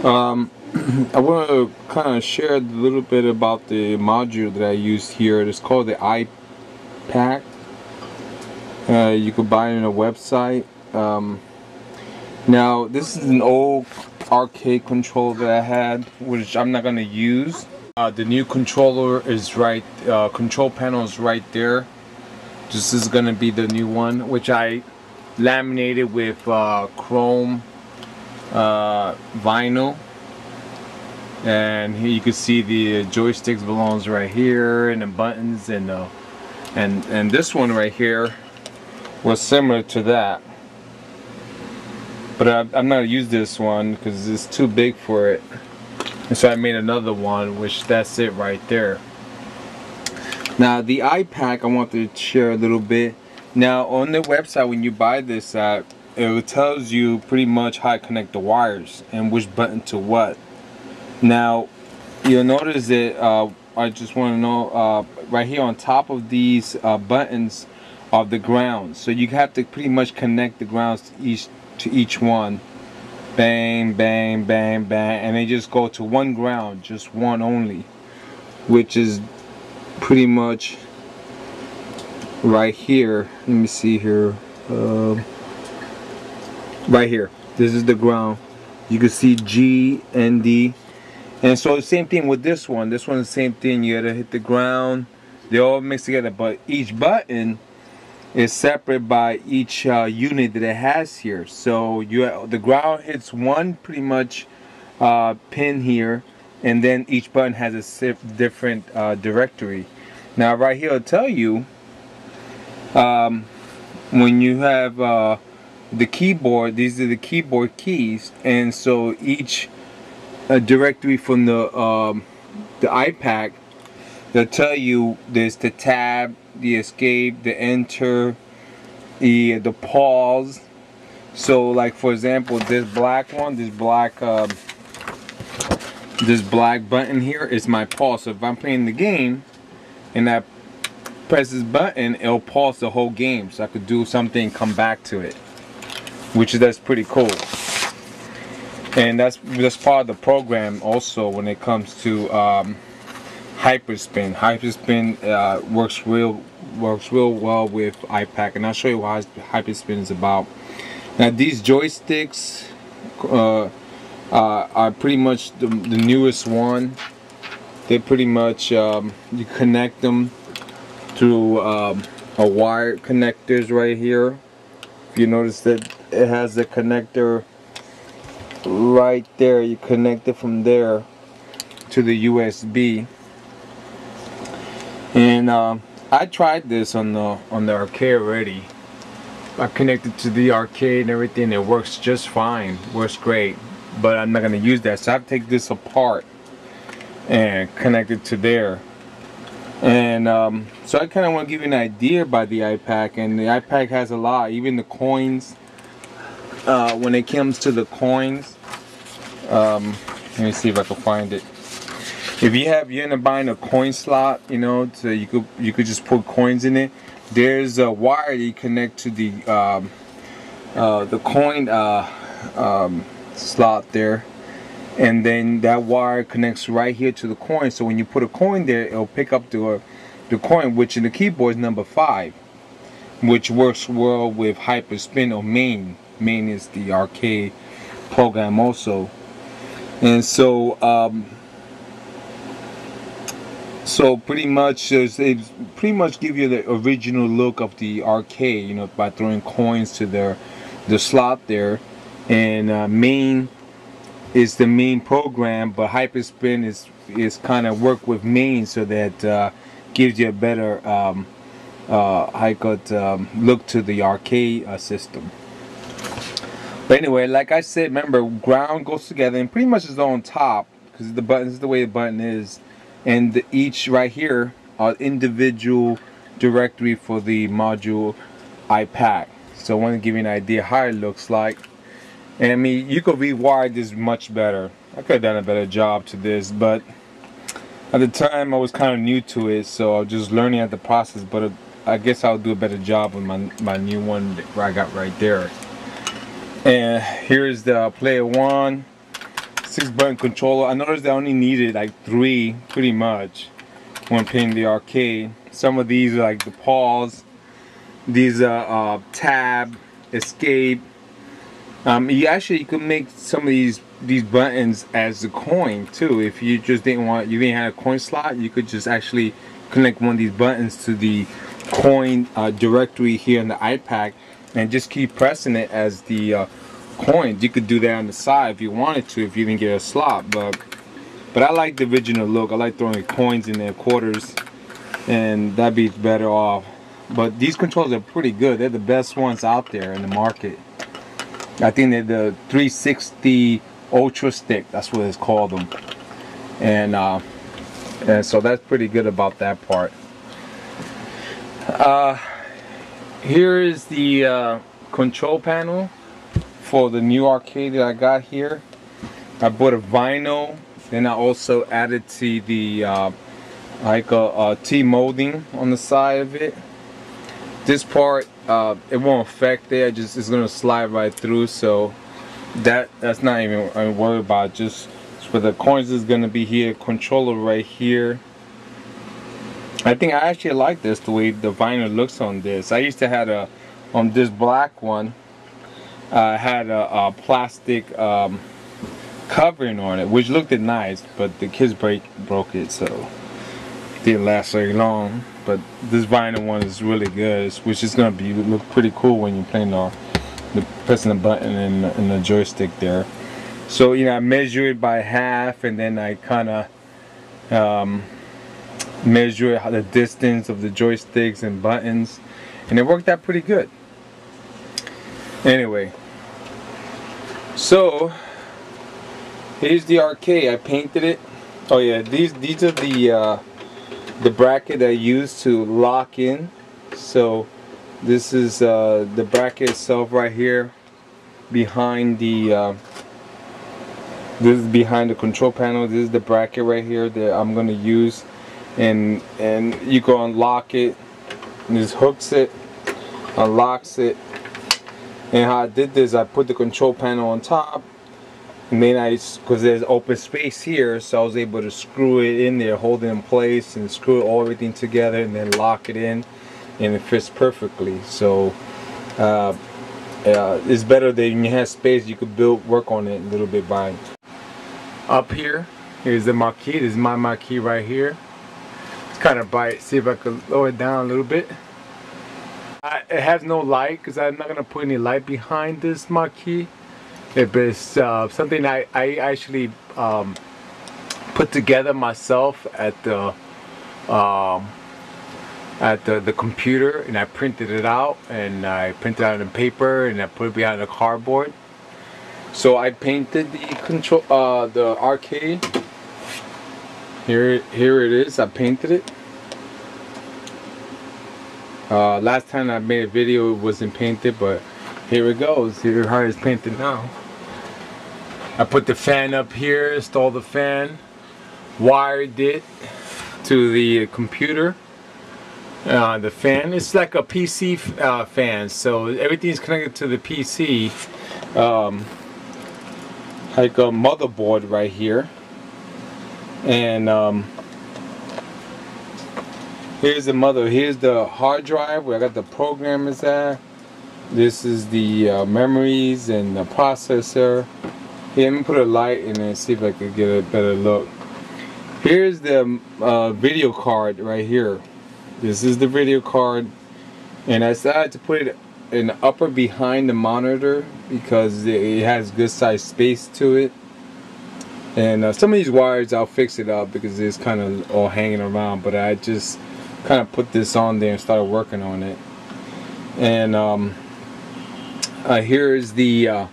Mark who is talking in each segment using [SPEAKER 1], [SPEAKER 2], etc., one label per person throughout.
[SPEAKER 1] Um, I want to kind of share a little bit about the module that I used here. It's called the iPack. You could buy it on a website. Now, this is an old arcade controller that I had, which I'm not going to use. The new controller is right, control panel is right there. This is going to be the new one, which I laminated with chrome vinyl. And here you can see the joysticks belongs right here, and the buttons, and this one right here was similar to that, but I'm not gonna use this one because it's too big for it, and so I made another one, which that's it right there. Now the iPack, I want to share a little bit. Now on the website, when you buy this app, it tells you pretty much how to connect the wires and which button to what. Now, you'll notice that I just want to know right here on top of these buttons of the ground. So you have to pretty much connect the grounds to each one. Bang, bang, bang, bang, and they just go to one ground, just one only, which is pretty much right here. Let me see here. Right here. This is the ground. You can see G and D. And so the same thing with this one. This one's the same thing. You gotta hit the ground. They all mix together, but each button is separate by each unit that it has here. So the ground hits one pretty much pin here, and then each button has a different directory. Now right here it'll tell you when you have the keyboard. These are the keyboard keys, and so each a directory from the iPack, they'll tell you there's the tab, the escape, the enter, the pause. So like for example, this black one, this black button here is my pause. So if I'm playing the game and I press this button, it'll pause the whole game, so I could do something and come back to it, that's pretty cool. And that's part of the program also when it comes to Hyperspin. Hyperspin works real well with iPack, and I'll show you what Hyperspin is about. Now these joysticks are pretty much the newest one. They pretty much you connect them through a wire connectors right here. If you notice that it has the connector right there, you connect it from there to the USB. And I tried this on the arcade already. I connected to the arcade and everything. It works just fine, works great. But I'm not gonna use that, so I have to take this apart and connect it to there. And so I kind of want to give you an idea about the iPack, and the iPack has a lot, even the coins. When it comes to the coins, let me see if I can find it. If you end up buying a coin slot, you know, so you could just put coins in it. There's a wire that you connect to the coin slot there, and then that wire connects right here to the coin. So when you put a coin there, it'll pick up the coin, which in the keyboard is number 5, which works well with Hyperspin or Main. Main is the arcade program also. And so so pretty much it pretty much give you the original look of the arcade, you know, by throwing coins to the slot there. And Main is the main program, but Hyperspin is kind of work with Main, so that gives you a better look to the arcade system. But anyway, like I said, remember, ground goes together and pretty much is on top because the button is the way the button is, and each right here are individual directory for the module iPack. So I want to give you an idea how it looks like. And I mean, you could rewire this much better. I could have done a better job to this, but at the time I was kind of new to it, so I was just learning at the process. But I guess I'll do a better job with my new one that I got right there. And here's the player 1. 6-button controller. I noticed I only needed like 3 pretty much when playing the arcade. Some of these are like the pause, these are tab, escape. You could make some of these buttons as the coin too. If you just didn't have a coin slot, you could just actually connect one of these buttons to the coin directory here in the iPack and just keep pressing it as the coins. You could do that on the side if you wanted to, if you didn't get a slot. But I like the original look. I like throwing coins in there, quarters, and that'd be better off. But these controllers are pretty good. They're the best ones out there in the market. I think they're the 360 Ultra Stick. That's what it's called them. And so that's pretty good about that part. Here is the control panel for the new arcade that I got here. I bought a vinyl, then I also added to the like a T molding on the side of it. This part it won't affect it. It's gonna slide right through, so that's not even worried about. Just for the coins is gonna be here, controller right here. I think I actually like this, the way the vinyl looks on this. I used to have on this black one, had a plastic covering on it, which looked nice, but the kids broke it, so it didn't last very long. But this vinyl one is really good, which is gonna look pretty cool when you're playing pressing the button and the joystick there. So I measure it by half, and then I kind of measure the distance of the joysticks and buttons, and it worked out pretty good. Anyway, so here's the arcade. I painted it. Oh yeah, these are the bracket I used to lock in. So this is the bracket itself right here behind the this is behind the control panel. This is the bracket right here that I'm gonna use, and you go unlock it, and just hooks it, unlocks it. And how I did this, I put the control panel on top, and then because there's open space here, so I was able to screw it in there, hold it in place, and screw everything together, and then lock it in, and it fits perfectly. So it's better that when you have space, you could work on it a little bit by. Up here, here's the marquee. This is my marquee right here. It's kind of bright. See if I could lower it down a little bit. It has no light because I'm not gonna put any light behind this marquee. It's something I actually put together myself at the computer, and I printed it out, and I printed it out on paper, and I put it behind the cardboard. So I painted the arcade. Here it is. I painted it. Last time I made a video, it wasn't painted, but here it goes. Here how it's painted now. I put the fan up here, installed the fan, wired it to the computer. The fan, it's like a PC fan, so everything's connected to the PC. Like a motherboard right here, and here's the hard drive where I got the programmers at. This is the memories and the processor. Here, let me put a light in and see if I could get a better look. Here's the video card right here. This is the video card, and I decided to put it in the upper behind the monitor because it has good size space to it. And some of these wires I'll fix it up because it's kind of all hanging around, but I just kind of put this on there and started working on it. And here is the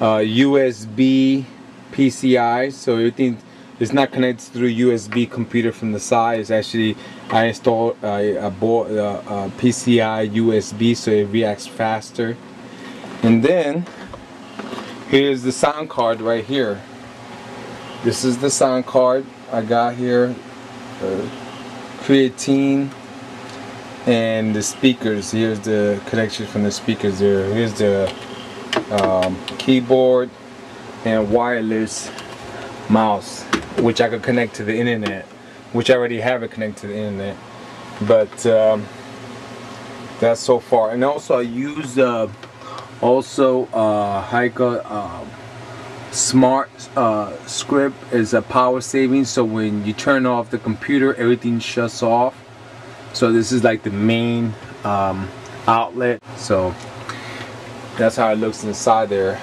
[SPEAKER 1] USB PCI, so everything is not connected through USB computer from the side. It's actually I bought a PCI USB, so it reacts faster. And then here's the sound card right here. This is the sound card I got here. Creatine and the speakers. Here's the connection from the speakers there. Here's the keyboard and wireless mouse, which I could connect to the internet, which I already have it connected to the internet. But that's so far. And also I use Heika Smart Script is a power saving, so when you turn off the computer, everything shuts off. So this is like the main outlet. So that's how it looks inside there.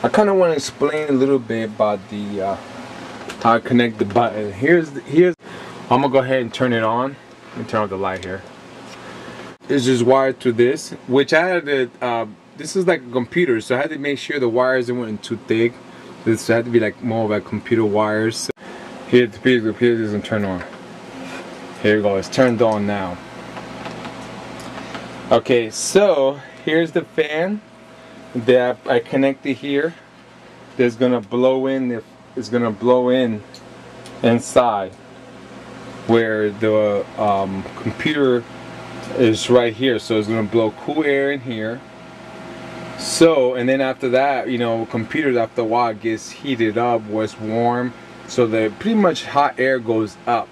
[SPEAKER 1] I kind of want to explain a little bit about the how I connect the button. Here's I'm gonna go ahead and turn it on. Let me turn off the light here. It's just wired to this, which I had to, this is like a computer, so I had to make sure the wires weren't too thick. This had to be like more like computer wires. Here the computer doesn't turn on. Here we go, it's turned on now. Okay, so here's the fan that I connected here. There's gonna blow in, it's gonna blow in inside where the computer is right here, so it's gonna blow cool air in here. So, and then after that, you know, computers after a while gets heated up where it's warm, so that pretty much hot air goes up.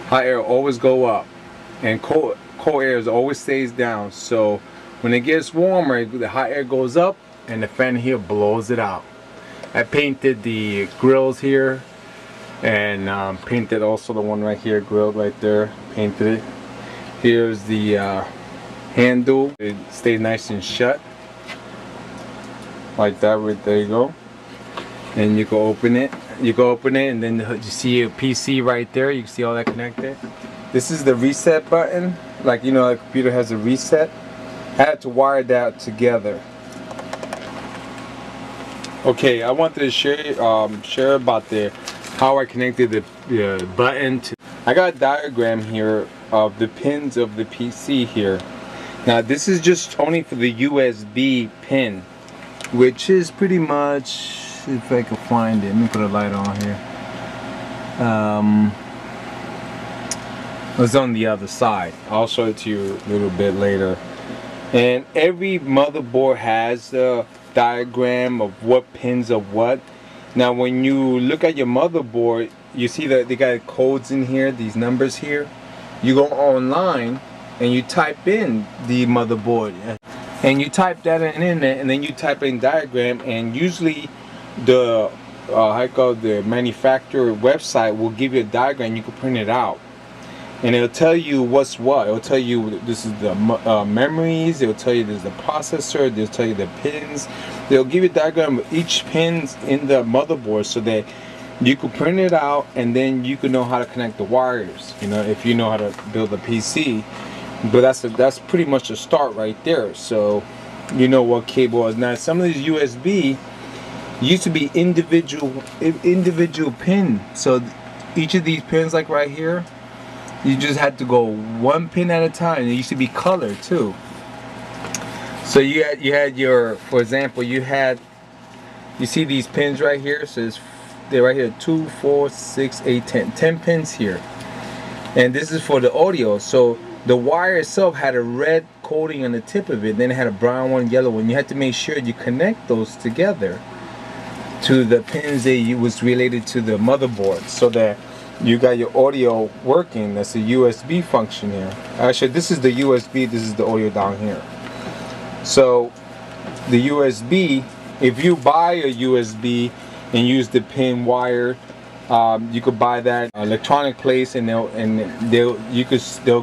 [SPEAKER 1] Hot air always go up, and cold air always stays down. So when it gets warmer, the hot air goes up and the fan here blows it out. I painted the grills here, and painted also the one right here, grilled right there, painted it. Here's the handle. It stays nice and shut like that. Right there you go. And you can open it. You can open it, and then you see a PC right there. You can see all that connected. This is the reset button. Like, you know, the computer has a reset. I had to wire that together. Okay, I wanted to share about how I connected the button to. I got a diagram here of the pins of the PC here. Now this is just only for the USB pin, which is pretty much, if I can find it, let me put a light on here. It's on the other side. I'll show it to you a little bit later. And every motherboard has a diagram of what pins of what. Now when you look at your motherboard, you see that they got codes in here, these numbers here. You go online and you type in the motherboard, and you type that in there, and then you type in diagram, and usually the the manufacturer website will give you a diagram. You can print it out, and it'll tell you what's what. It'll tell you this is the memories. It'll tell you this is the processor. They'll tell you the pins. They'll give you a diagram of each pins in the motherboard, so that you can print it out, and then you can know how to connect the wires, you know, if you know how to build a PC. But that's pretty much a start right there. So you know what cable is. Now some of these USB used to be individual pin, so each of these pins, like right here, you just had to go one pin at a time. It used to be colored too. So you had your, for example, you see these pins right here. So they're right here, 2, 4, 6, 8, 10 pins here, and this is for the audio. So the wire itself had a red coating on the tip of it, then it had a brown one, yellow one. You had to make sure you connect those together to the pins that was related to the motherboard, so that you got your audio working. That's a USB function here. Actually, this is the USB, this is the audio down here. So the USB, if you buy a USB and use the pin wire, you could buy that electronic place, and they'll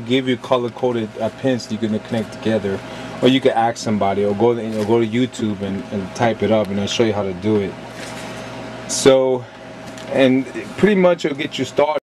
[SPEAKER 1] give you color coded pins you can connect together, or you can ask somebody, or go to YouTube and type it up, and they'll show you how to do it. So, and pretty much it'll get you started.